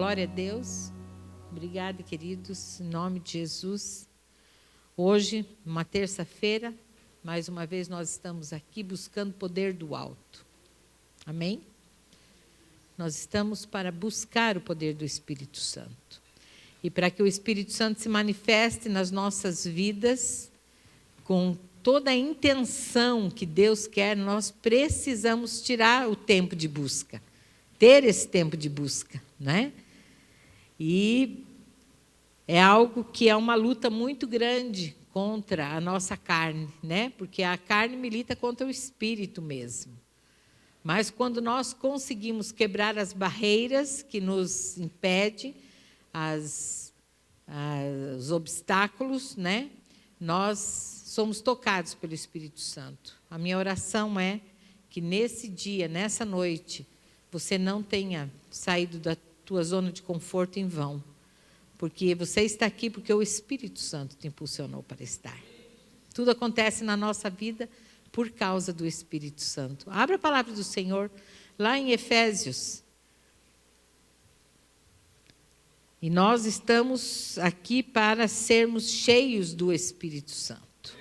Glória a Deus. Obrigada, queridos, em nome de Jesus. Hoje, uma terça-feira, mais uma vez nós estamos aqui buscando o poder do alto. Amém? Nós estamos para buscar o poder do Espírito Santo. E para que o Espírito Santo se manifeste nas nossas vidas, com toda a intenção que Deus quer, nós precisamos tirar o tempo de busca. Ter esse tempo de busca, né? E é algo que é uma luta muito grande contra a nossa carne, né? Porque a carne milita contra o espírito mesmo. Mas quando nós conseguimos quebrar as barreiras que nos impedem, os obstáculos, né? Nós somos tocados pelo Espírito Santo. A minha oração é que nesse dia, nessa noite, você não tenha saído da tua zona de conforto em vão. Porque você está aqui porque o Espírito Santo te impulsionou para estar. Tudo acontece na nossa vida por causa do Espírito Santo. Abra a palavra do Senhor lá em Efésios. E nós estamos aqui para sermos cheios do Espírito Santo.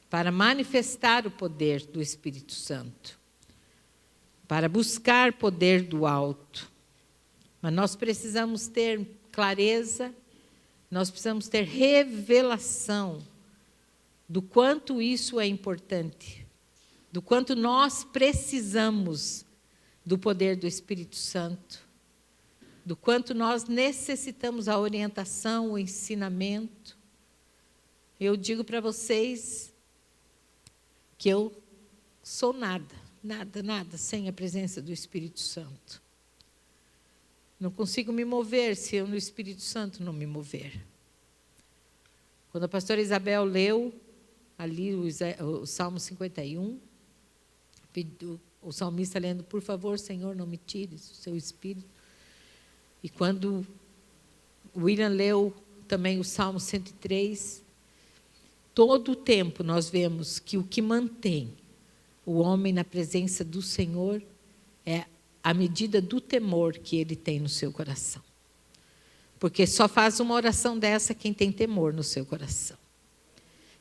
Para manifestar o poder do Espírito Santo. Para buscar poder do alto. Mas nós precisamos ter clareza, nós precisamos ter revelação do quanto isso é importante, do quanto nós precisamos do poder do Espírito Santo, do quanto nós necessitamos a orientação, o ensinamento. Eu digo para vocês que eu sou nada sem a presença do Espírito Santo. Não consigo me mover se eu no Espírito Santo não me mover. Quando a pastora Isabel leu ali o Salmo 51, o salmista lendo, por favor, Senhor, não me tires o seu Espírito. E quando o William leu também o Salmo 103, todo o tempo nós vemos que o que mantém o homem na presença do Senhor é a medida do temor que ele tem no seu coração. Porque só faz uma oração dessa quem tem temor no seu coração.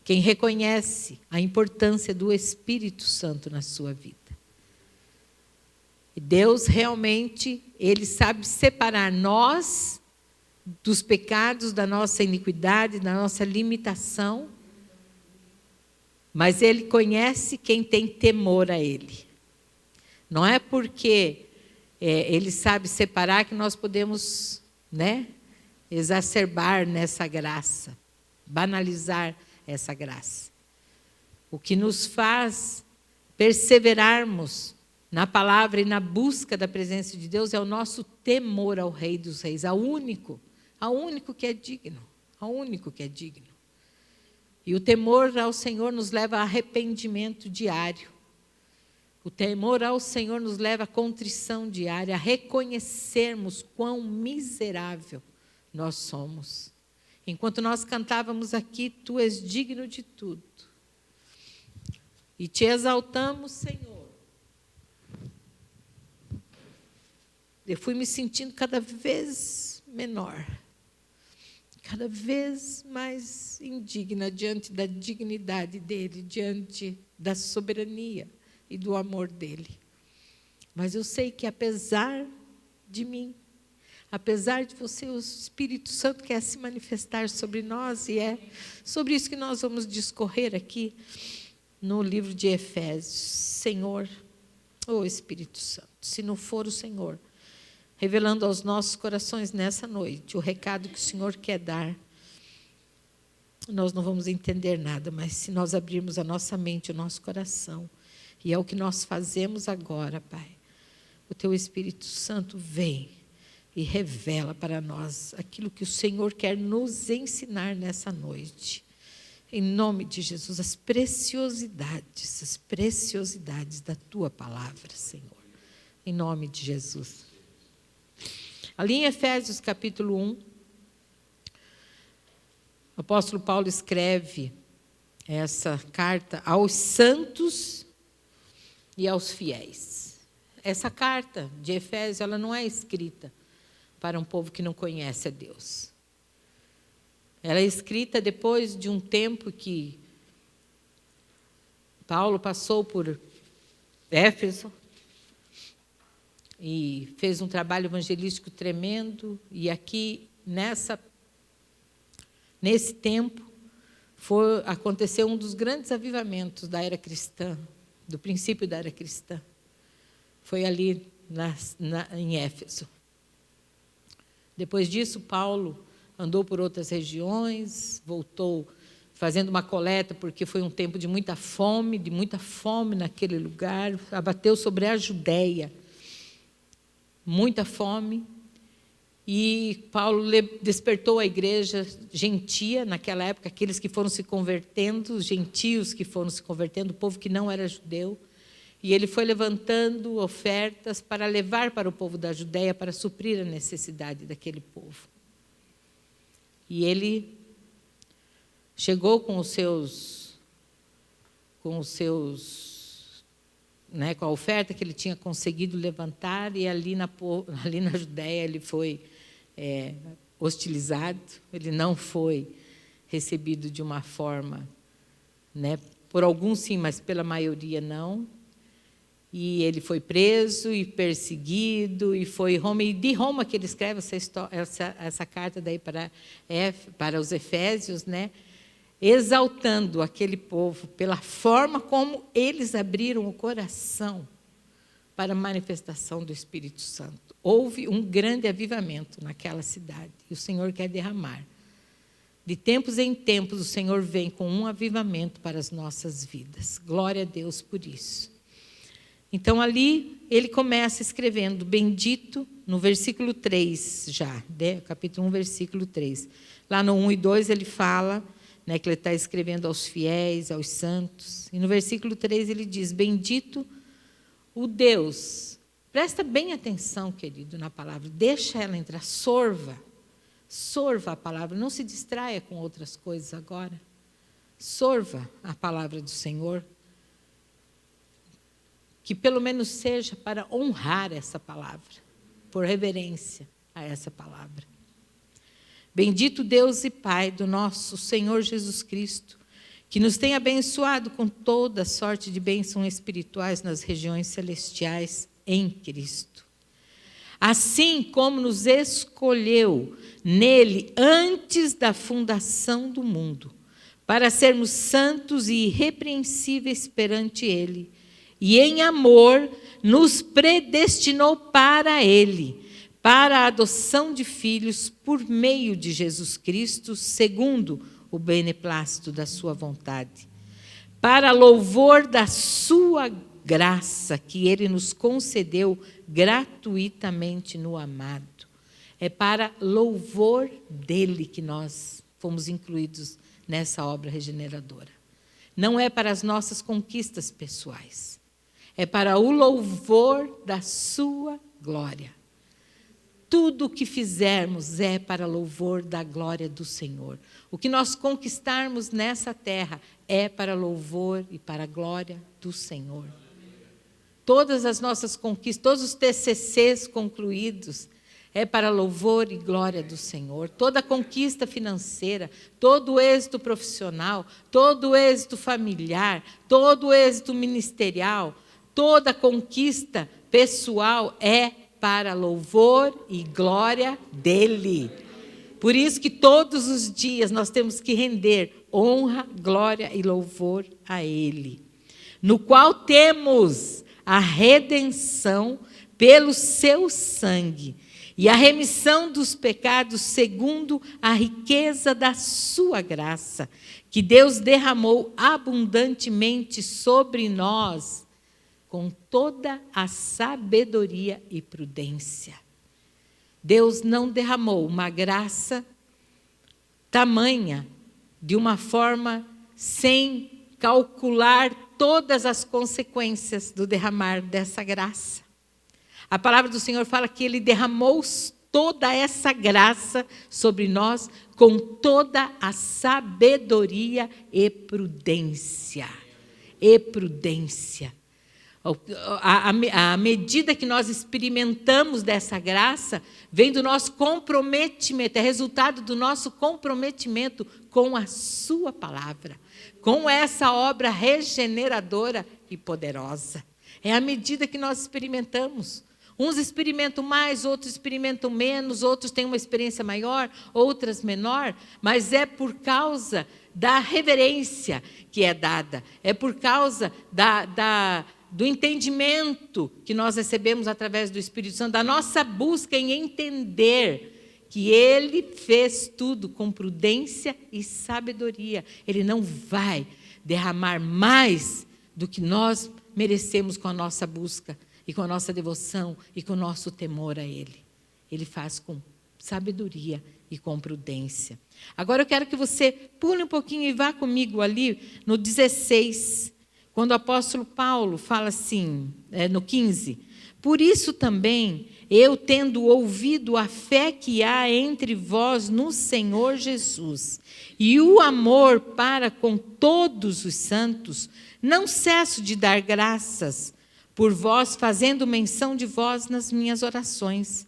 Quem reconhece a importância do Espírito Santo na sua vida. E Deus realmente, Ele sabe separar nós dos pecados, da nossa iniquidade, da nossa limitação. Mas Ele conhece quem tem temor a Ele. Não é porque Ele sabe separar que nós podemos, né, exacerbar nessa graça, banalizar essa graça. O que nos faz perseverarmos na palavra e na busca da presença de Deus é o nosso temor ao Rei dos Reis, ao único que é digno, ao único que é digno. E o temor ao Senhor nos leva a arrependimento diário. O temor ao Senhor nos leva à contrição diária, a reconhecermos quão miserável nós somos. Enquanto nós cantávamos aqui, Tu és digno de tudo. E Te exaltamos, Senhor. Eu fui me sentindo cada vez menor, cada vez mais indigna diante da dignidade dEle, diante da soberania e do amor dEle. Mas eu sei que apesar de mim, apesar de você, o Espírito Santo quer se manifestar sobre nós, e é sobre isso que nós vamos discorrer aqui no livro de Efésios. Senhor, Espírito Santo, se não for o Senhor revelando aos nossos corações nessa noite o recado que o Senhor quer dar, nós não vamos entender nada, mas se nós abrirmos a nossa mente, o nosso coração, e é o que nós fazemos agora, Pai, o Teu Espírito Santo vem e revela para nós aquilo que o Senhor quer nos ensinar nessa noite. Em nome de Jesus, as preciosidades da Tua palavra, Senhor. Em nome de Jesus. Ali em Efésios capítulo 1, o apóstolo Paulo escreve essa carta aos santos e aos fiéis. essa carta de Efésios, ela não é escrita para um povo que não conhece a Deus. Ela é escrita depois de um tempo que Paulo passou por Éfeso e fez um trabalho evangelístico tremendo. E aqui, nesse tempo, aconteceu um dos grandes avivamentos da era cristã, do princípio da era cristã. Foi ali em Éfeso. Depois disso, Paulo andou por outras regiões, voltou fazendo uma coleta, porque foi um tempo de muita fome naquele lugar, abateu sobre a Judéia, muita fome, e Paulo despertou a igreja gentia, naquela época, aqueles que foram se convertendo, os gentios que foram se convertendo, o povo que não era judeu, e ele foi levantando ofertas para levar para o povo da Judéia, para suprir a necessidade daquele povo. E ele chegou com a oferta que ele tinha conseguido levantar, e ali na Judéia ele foi hostilizado, ele não foi recebido de uma forma, por alguns sim, mas pela maioria não. E ele foi preso e perseguido, e foi de Roma que ele escreve essa carta daí para os Efésios, exaltando aquele povo pela forma como eles abriram o coração para a manifestação do Espírito Santo. Houve um grande avivamento naquela cidade, e o Senhor quer derramar. De tempos em tempos, o Senhor vem com um avivamento para as nossas vidas. Glória a Deus por isso. Então, ali, ele começa escrevendo, bendito, no versículo 3 já, capítulo 1, versículo 3. Lá no 1 e 2 ele fala, que ele está escrevendo aos fiéis, aos santos. E no versículo 3 ele diz, bendito o Deus. Presta bem atenção, querido, na palavra. Deixa ela entrar, sorva a palavra. Não se distraia com outras coisas agora. Sorva a palavra do Senhor. Que pelo menos seja para honrar essa palavra, por reverência a essa palavra. Bendito Deus e Pai do nosso Senhor Jesus Cristo, que nos tem abençoado com toda sorte de bênçãos espirituais nas regiões celestiais em Cristo. Assim como nos escolheu nele antes da fundação do mundo, para sermos santos e irrepreensíveis perante ele, e em amor nos predestinou para ele, para a adoção de filhos por meio de Jesus Cristo, segundo o beneplácito da sua vontade, para louvor da sua graça que ele nos concedeu gratuitamente no amado. É para louvor dele que nós fomos incluídos nessa obra regeneradora. Não é para as nossas conquistas pessoais. É para o louvor da sua glória. Tudo o que fizermos é para louvor da glória do Senhor. O que nós conquistarmos nessa terra é para louvor e para a glória do Senhor. Todas as nossas conquistas, todos os TCCs concluídos, é para louvor e glória do Senhor. Toda conquista financeira, todo êxito profissional, todo êxito familiar, todo êxito ministerial, toda conquista pessoal é para louvor e glória dele. Por isso que todos os dias nós temos que render honra, glória e louvor a ele, no qual temos a redenção pelo seu sangue e a remissão dos pecados segundo a riqueza da sua graça, que Deus derramou abundantemente sobre nós, com toda a sabedoria e prudência. Deus não derramou uma graça tamanha, de uma forma sem calcular todas as consequências do derramar dessa graça. A palavra do Senhor fala que ele derramou toda essa graça sobre nós com toda a sabedoria e prudência. E prudência. À medida que nós experimentamos dessa graça, vem do nosso comprometimento, é resultado do nosso comprometimento com a sua palavra, com essa obra regeneradora e poderosa. É à medida que nós experimentamos. Uns experimentam mais, outros experimentam menos, outros têm uma experiência maior, outras menor, mas é por causa da reverência que é dada, é por causa do entendimento que nós recebemos através do Espírito Santo, da nossa busca em entender que Ele fez tudo com prudência e sabedoria. Ele não vai derramar mais do que nós merecemos com a nossa busca e com a nossa devoção e com o nosso temor a Ele. Ele faz com sabedoria e com prudência. Agora eu quero que você pule um pouquinho e vá comigo ali no 16, quando o apóstolo Paulo fala assim, no 15. Por isso também, eu tendo ouvido a fé que há entre vós no Senhor Jesus e o amor para com todos os santos, não cesso de dar graças por vós, fazendo menção de vós nas minhas orações,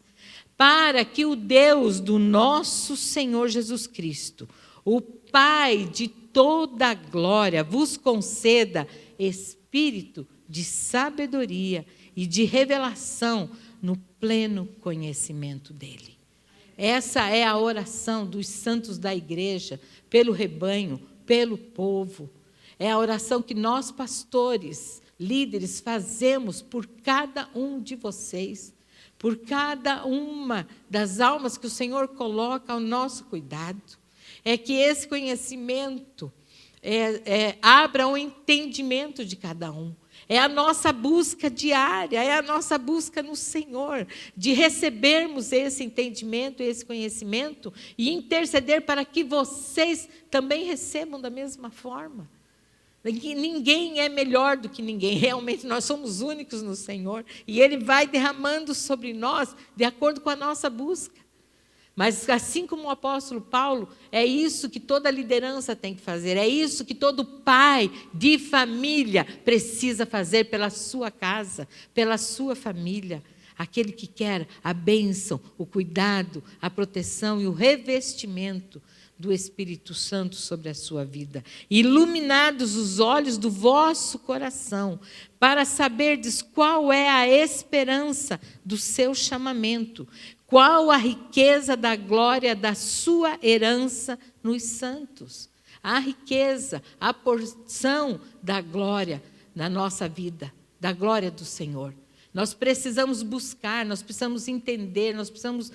para que o Deus do nosso Senhor Jesus Cristo, o Pai de toda a glória, vos conceda espírito de sabedoria e de revelação no pleno conhecimento dEle. Essa é a oração dos santos da igreja, pelo rebanho, pelo povo. É a oração que nós, pastores, líderes, fazemos por cada um de vocês, por cada uma das almas que o Senhor coloca ao nosso cuidado. É que esse conhecimento abra o entendimento de cada um. É a nossa busca diária, é a nossa busca no Senhor, de recebermos esse entendimento, esse conhecimento e interceder para que vocês também recebam da mesma forma. Ninguém é melhor do que ninguém, realmente nós somos únicos no Senhor e Ele vai derramando sobre nós de acordo com a nossa busca. Mas assim como o apóstolo Paulo, é isso que toda liderança tem que fazer, é isso que todo pai de família precisa fazer pela sua casa, pela sua família. Aquele que quer a bênção, o cuidado, a proteção e o revestimento do Espírito Santo sobre a sua vida. Iluminados os olhos do vosso coração, para saberdes qual é a esperança do seu chamamento, qual a riqueza da glória da sua herança nos santos. A riqueza, a porção da glória na nossa vida, da glória do Senhor. Nós precisamos buscar, nós precisamos entender, nós precisamos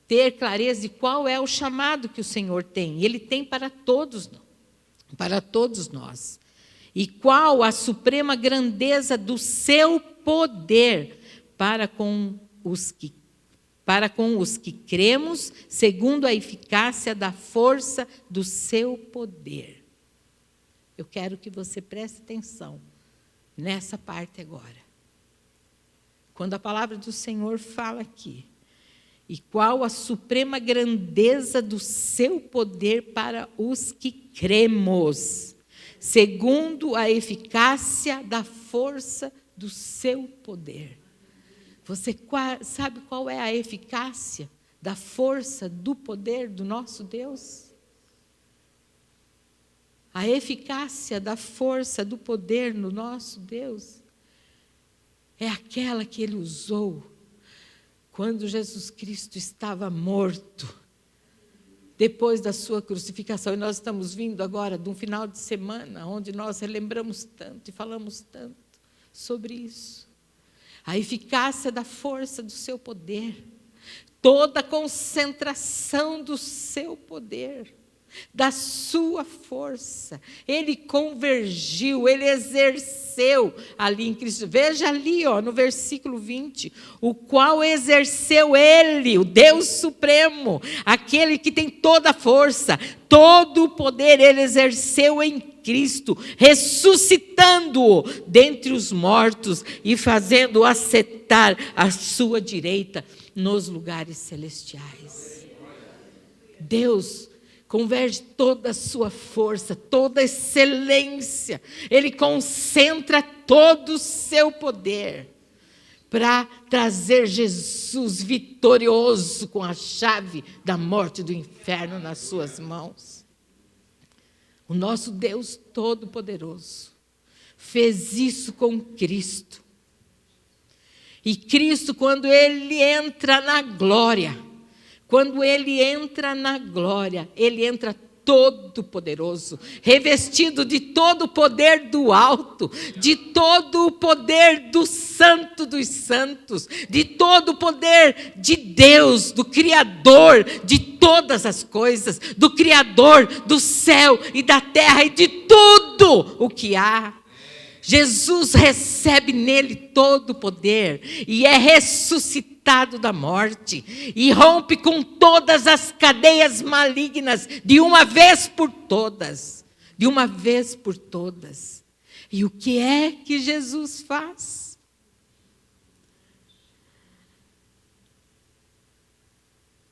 ter clareza de qual é o chamado que o Senhor tem. Ele tem para todos nós. E qual a suprema grandeza do seu poder para com os que cremos, segundo a eficácia da força do seu poder. Eu quero que você preste atenção nessa parte agora. Quando a palavra do Senhor fala aqui, e qual a suprema grandeza do seu poder para os que cremos, segundo a eficácia da força do seu poder. Você sabe qual é a eficácia da força do poder do nosso Deus? A eficácia da força do poder no nosso Deus é aquela que Ele usou quando Jesus Cristo estava morto, depois da sua crucificação. E nós estamos vindo agora de um final de semana onde nós relembramos tanto e falamos tanto sobre isso. A eficácia da força do seu poder, toda a concentração do seu poder, da sua força. Ele convergiu, Ele exerceu ali em Cristo. Veja ali, no versículo 20, o qual exerceu Ele, o Deus Supremo, aquele que tem toda a força, todo o poder, Ele exerceu em Cristo, ressuscitando-o dentre os mortos e fazendo-o assentar à sua direita nos lugares celestiais. Deus converge toda a sua força, toda a excelência. Ele concentra todo o seu poder para trazer Jesus vitorioso com a chave da morte e do inferno nas suas mãos. O nosso Deus Todo-Poderoso fez isso com Cristo. E Cristo, quando Ele entra na glória, Ele entra todo poderoso, revestido de todo o poder do alto, de todo o poder do Santo dos Santos, de todo o poder de Deus, do Criador de todas as coisas, do Criador do céu e da terra e de tudo o que há. Jesus recebe nele todo o poder e é ressuscitado da morte e rompe com todas as cadeias malignas de uma vez por todas. E o que é que Jesus faz?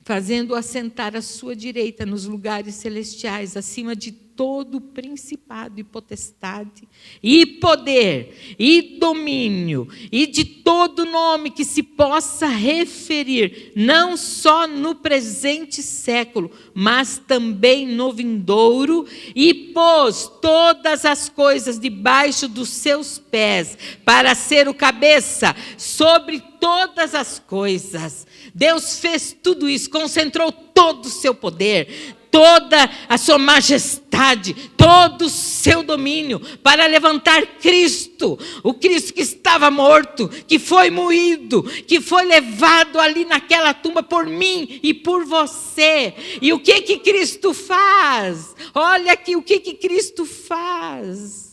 Fazendo-o assentar à sua direita nos lugares celestiais, acima de todo principado e potestade, e poder, e domínio, e de todo nome que se possa referir, não só no presente século, mas também no vindouro, e pôs todas as coisas debaixo dos seus pés, para ser o cabeça sobre todas as coisas. Deus fez tudo isso, concentrou todo o seu poder, toda a sua majestade, todo o seu domínio, para levantar Cristo, o Cristo que estava morto, que foi moído, que foi levado ali naquela tumba por mim e por você. E o que Cristo faz? Olha aqui o que Cristo faz.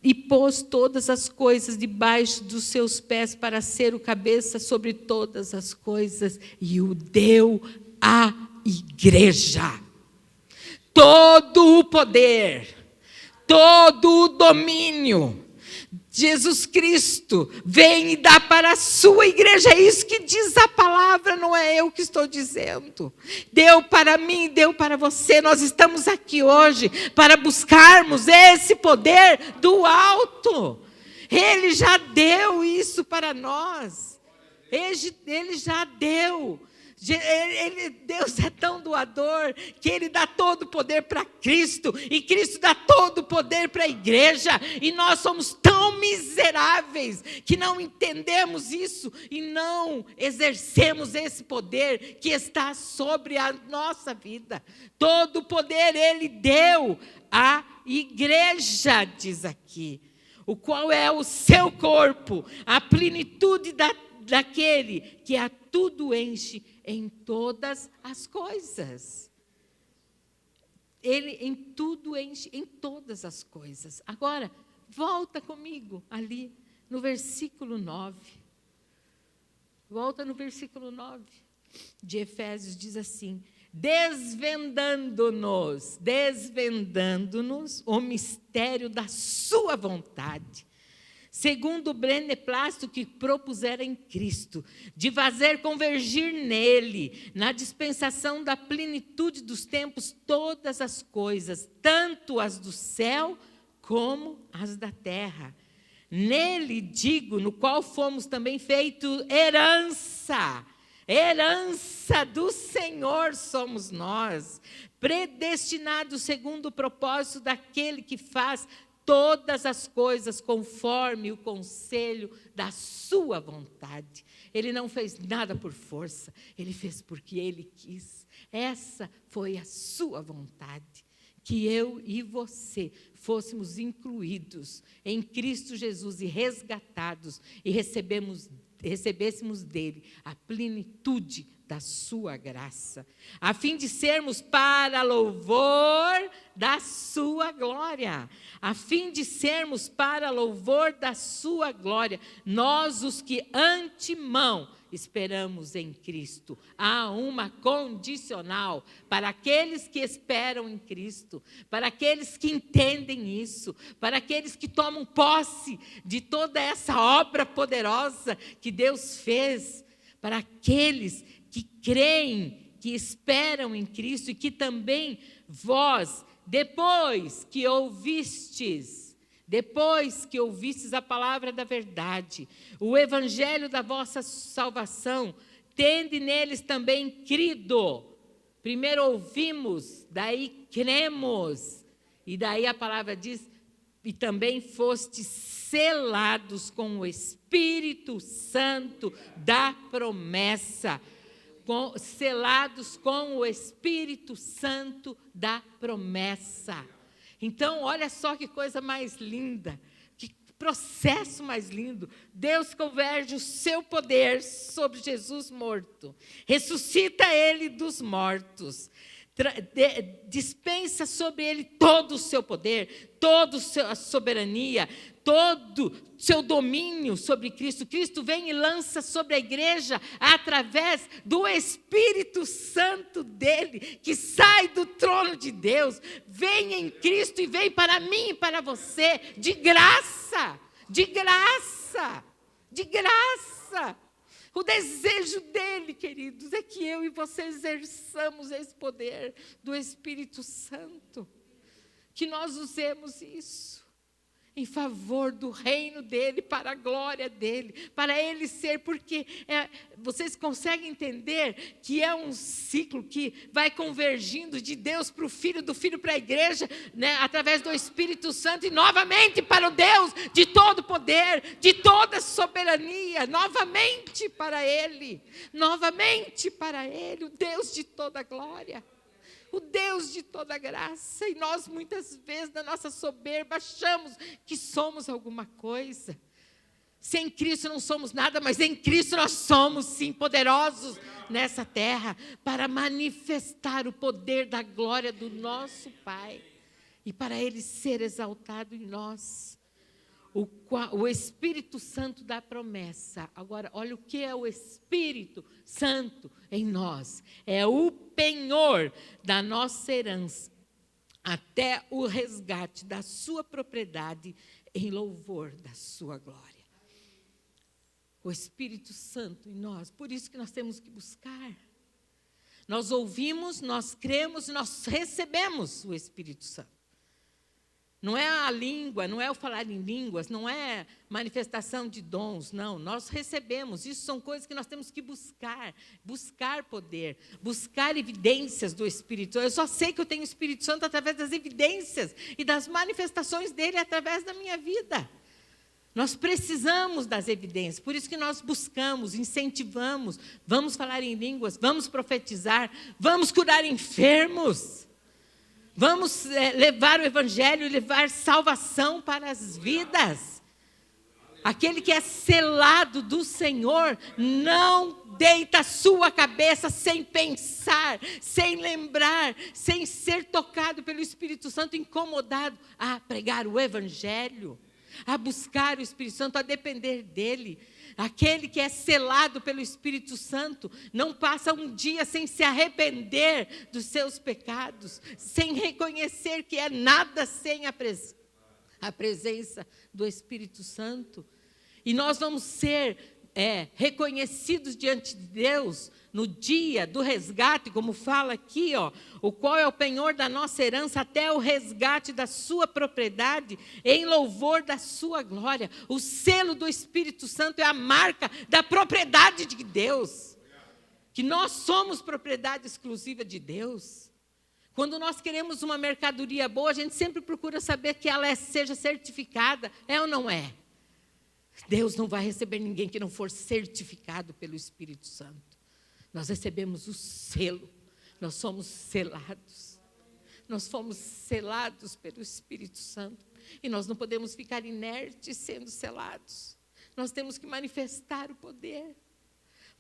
E pôs todas as coisas debaixo dos seus pés para ser o cabeça sobre todas as coisas, e o deu à igreja. Todo o poder, todo o domínio, Jesus Cristo vem e dá para a sua igreja. É isso que diz a palavra, não é eu que estou dizendo. Deu para mim, deu para você. Nós estamos aqui hoje para buscarmos esse poder do alto. Ele já deu isso para nós. Ele já deu. Deus é tão doador que Ele dá todo o poder para Cristo, e Cristo dá todo o poder para a igreja, e nós somos tão miseráveis que não entendemos isso e não exercemos esse poder que está sobre a nossa vida. Todo o poder Ele deu à igreja, diz aqui, o qual é o seu corpo, a plenitude daquele que a tudo enche em todas as coisas. Ele em tudo enche, em todas as coisas. Agora, volta comigo ali no versículo 9. Volta no versículo 9 de Efésios, diz assim: desvendando-nos o mistério da sua vontade, segundo o beneplácito que propusera em Cristo, de fazer convergir nele, na dispensação da plenitude dos tempos, todas as coisas, tanto as do céu como as da terra. Nele, digo, no qual fomos também feitos herança do Senhor somos nós, predestinados segundo o propósito daquele que faz todas as coisas conforme o conselho da sua vontade. Ele não fez nada por força, Ele fez porque Ele quis. Essa foi a sua vontade, que eu e você fôssemos incluídos em Cristo Jesus e resgatados e recebêssemos dele a plenitude da sua graça, a fim de sermos para louvor da sua glória, nós os que antemão esperamos em Cristo. Há uma condicional para aqueles que esperam em Cristo, para aqueles que entendem isso, para aqueles que tomam posse de toda essa obra poderosa que Deus fez, para aqueles que creem, que esperam em Cristo, e que também vós, depois que ouvistes a palavra da verdade, o evangelho da vossa salvação, tende neles também crido. Primeiro ouvimos, daí cremos. E daí a palavra diz, e também fostes selados com o Espírito Santo da promessa. Selados com o Espírito Santo da promessa. Então, olha só que coisa mais linda. Processo mais lindo. Deus converge o seu poder sobre Jesus morto, ressuscita ele dos mortos, dispensa sobre ele todo o seu poder, toda a soberania, todo o seu domínio sobre Cristo. Cristo vem e lança sobre a igreja através do Espírito Santo dele, que sai do trono de Deus, vem em Cristo e vem para mim e para você, de graça, de graça, de graça. O desejo dele, queridos, é que eu e você exerçamos esse poder do Espírito Santo, que nós usemos isso em favor do reino dele, para a glória dele, para ele ser, porque vocês conseguem entender que é um ciclo que vai convergindo de Deus para o Filho, do Filho para a igreja, né, através do Espírito Santo, e novamente para o Deus de todo poder, de toda soberania, novamente para ele, o Deus de toda glória, o Deus de toda graça. E nós muitas vezes, na nossa soberba, achamos que somos alguma coisa. Sem Cristo não somos nada, mas em Cristo nós somos sim poderosos nessa terra, para manifestar o poder da glória do nosso Pai, e para Ele ser exaltado em nós. O Espírito Santo da promessa. Agora, olha o que é o Espírito Santo em nós. É o penhor da nossa herança, até o resgate da sua propriedade, em louvor da sua glória. O Espírito Santo em nós. Por isso que nós temos que buscar. Nós ouvimos, nós cremos, nós recebemos o Espírito Santo. Não é a língua, não é o falar em línguas, não é manifestação de dons, não. Nós recebemos. Isso são coisas que nós temos que buscar poder, buscar evidências do Espírito. Eu só sei que eu tenho o Espírito Santo através das evidências e das manifestações dele através da minha vida. Nós precisamos das evidências, por isso que nós buscamos, incentivamos, vamos falar em línguas, vamos profetizar, vamos curar enfermos. Vamos levar o Evangelho, levar salvação para as vidas. Aquele que é selado do Senhor não deita a sua cabeça sem pensar, sem lembrar, sem ser tocado pelo Espírito Santo, incomodado a pregar o Evangelho, a buscar o Espírito Santo, a depender dele. Aquele que é selado pelo Espírito Santo não passa um dia sem se arrepender dos seus pecados, sem reconhecer que é nada sem a presença do Espírito Santo. E nós vamos ser reconhecidos diante de Deus no dia do resgate, como fala aqui, o qual é o penhor da nossa herança, até o resgate da sua propriedade, em louvor da sua glória. O selo do Espírito Santo é a marca da propriedade de Deus, que nós somos propriedade exclusiva de Deus. Quando nós queremos uma mercadoria boa, a gente sempre procura saber que ela seja certificada, é ou não é? Deus não vai receber ninguém que não for certificado pelo Espírito Santo. Nós recebemos o selo, nós somos selados. Nós fomos selados pelo Espírito Santo. E nós não podemos ficar inertes sendo selados. Nós temos que manifestar o poder.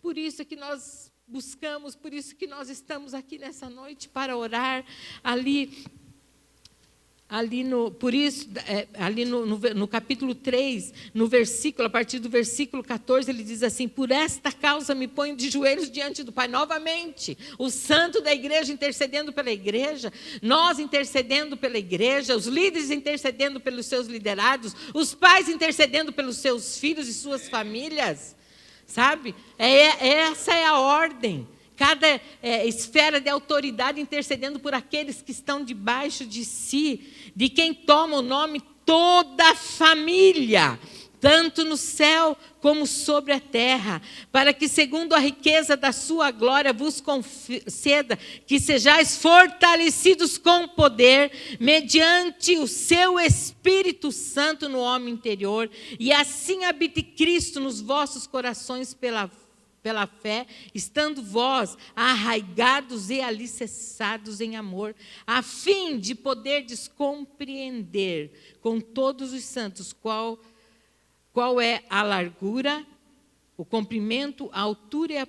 Por isso é que nós buscamos, por isso que nós estamos aqui nessa noite para orar no capítulo 3, no versículo, a partir do versículo 14, ele diz assim: por esta causa me ponho de joelhos diante do Pai. Novamente, o santo da igreja intercedendo pela igreja, nós intercedendo pela igreja, os líderes intercedendo pelos seus liderados, os pais intercedendo pelos seus filhos e suas famílias, sabe? Essa é a ordem cada esfera de autoridade intercedendo por aqueles que estão debaixo de si, de quem toma o nome toda a família, tanto no céu como sobre a terra, para que, segundo a riqueza da sua glória, vos conceda que sejais fortalecidos com poder, mediante o seu Espírito Santo no homem interior, e assim habite Cristo nos vossos corações pela fé, estando vós arraigados e alicerçados em amor, a fim de poderdes compreender com todos os santos qual é a largura, o comprimento, a altura e a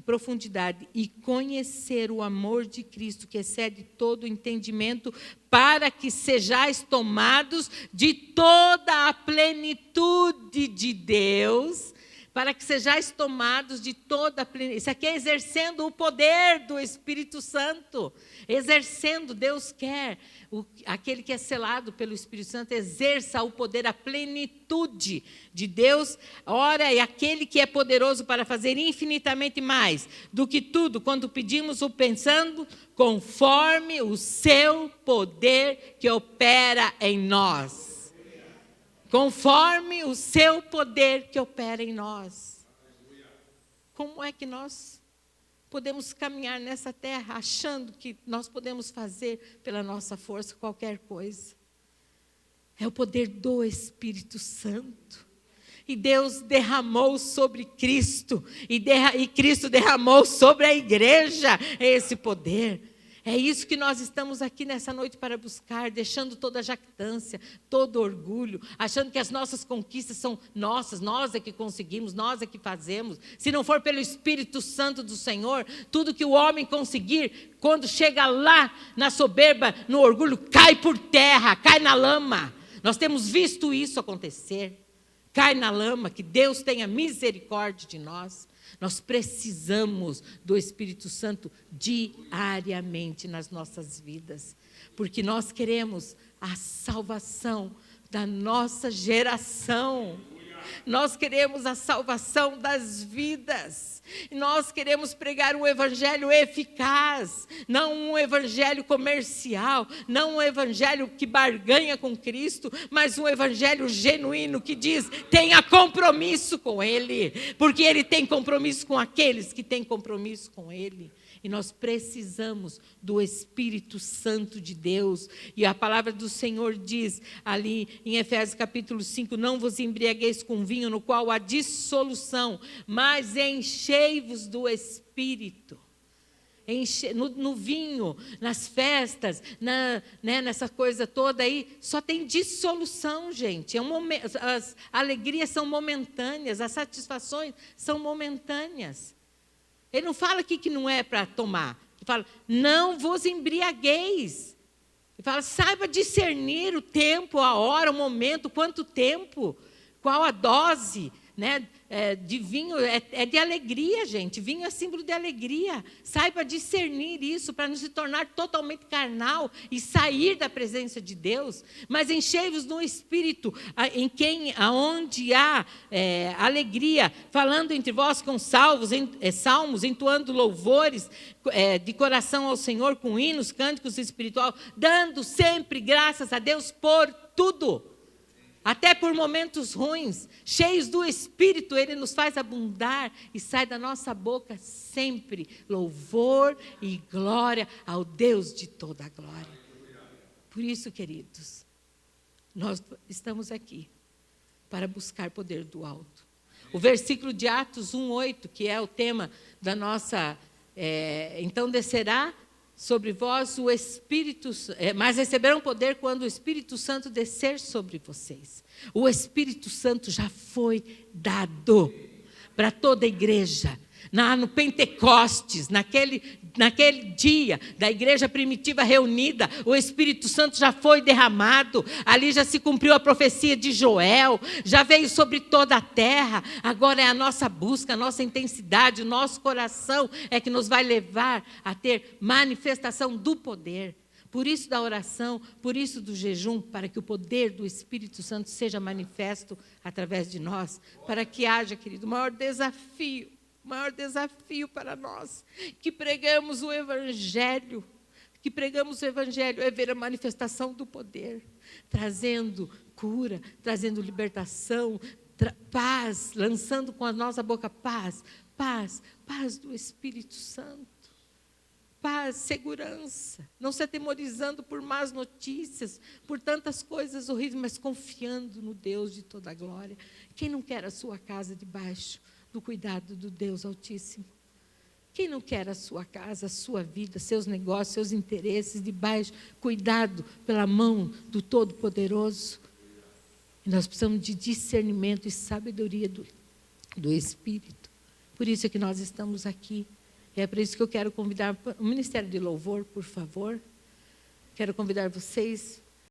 profundidade, e conhecer o amor de Cristo, que excede todo o entendimento, para que sejais tomados de toda a plenitude de Deus, para que sejais tomados de toda a plenitude. Isso aqui é exercendo o poder do Espírito Santo. Exercendo, Deus quer, aquele que é selado pelo Espírito Santo, exerça o poder, a plenitude de Deus. Ora, é aquele que é poderoso para fazer infinitamente mais do que tudo, quando pedimos ou pensando, conforme o seu poder que opera em nós. Conforme o seu poder que opera em nós. Como é que nós podemos caminhar nessa terra achando que nós podemos fazer pela nossa força qualquer coisa? É o poder do Espírito Santo. E Deus derramou sobre Cristo, e Cristo derramou sobre a igreja esse poder. É isso que nós estamos aqui nessa noite para buscar, deixando toda a jactância, todo orgulho, achando que as nossas conquistas são nossas, nós é que conseguimos, nós é que fazemos. Se não for pelo Espírito Santo do Senhor, tudo que o homem conseguir, quando chega lá na soberba, no orgulho, cai por terra, cai na lama. Nós temos visto isso acontecer. Cai na lama, que Deus tenha misericórdia de nós. Nós precisamos do Espírito Santo diariamente nas nossas vidas, porque nós queremos a salvação da nossa geração. Nós queremos a salvação das vidas. Nós queremos pregar um evangelho eficaz, não um evangelho comercial, não um evangelho que barganha com Cristo, mas um evangelho genuíno que diz: tenha compromisso com Ele, porque Ele tem compromisso com aqueles que têm compromisso com Ele. E nós precisamos do Espírito Santo de Deus. E a palavra do Senhor diz ali em Efésios capítulo 5, não vos embriagueis com vinho no qual há dissolução, mas enchei-vos do Espírito. No vinho, nas festas, nessa coisa toda aí, só tem dissolução, gente. As alegrias são momentâneas, as satisfações são momentâneas. Ele não fala aqui que não é para tomar. Ele fala, não vos embriagueis. Ele fala, saiba discernir o tempo, a hora, o momento, quanto tempo, qual a dose, né? De vinho, é de alegria, gente. Vinho é símbolo de alegria. Saiba discernir isso para não se tornar totalmente carnal e sair da presença de Deus. Mas enchei-vos no Espírito, aonde há alegria, falando entre vós com salmos, entoando louvores de coração ao Senhor, com hinos, cânticos espirituais, dando sempre graças a Deus por tudo. Até por momentos ruins, cheios do Espírito, Ele nos faz abundar e sai da nossa boca sempre louvor e glória ao Deus de toda a glória. Por isso, queridos, nós estamos aqui para buscar poder do alto. O versículo de Atos 1:8, que é o tema da nossa... então descerá sobre vós o Espírito, mas receberão poder quando o Espírito Santo descer sobre vocês. O Espírito Santo já foi dado para toda a igreja. No Pentecostes, naquele dia da igreja primitiva reunida, o Espírito Santo já foi derramado, ali já se cumpriu a profecia de Joel, já veio sobre toda a terra. Agora é a nossa busca, a nossa intensidade, o nosso coração é que nos vai levar a ter manifestação do poder. Por isso da oração, por isso do jejum, para que o poder do Espírito Santo seja manifesto através de nós, para que haja, querido, o maior desafio o maior desafio para nós, que pregamos o Evangelho, é ver a manifestação do poder, trazendo cura, trazendo libertação, paz, lançando com a nossa boca paz do Espírito Santo. Paz, segurança, não se atemorizando por más notícias, por tantas coisas horríveis, mas confiando no Deus de toda a glória. Quem não quer a sua casa debaixo do cuidado do Deus Altíssimo? Quem não quer a sua casa, a sua vida, seus negócios, seus interesses debaixo, cuidado pela mão do Todo-Poderoso? E nós precisamos de discernimento e sabedoria do Espírito. Por isso é que nós estamos aqui. E é por isso que eu quero convidar o Ministério de Louvor, por favor. Quero convidar vocês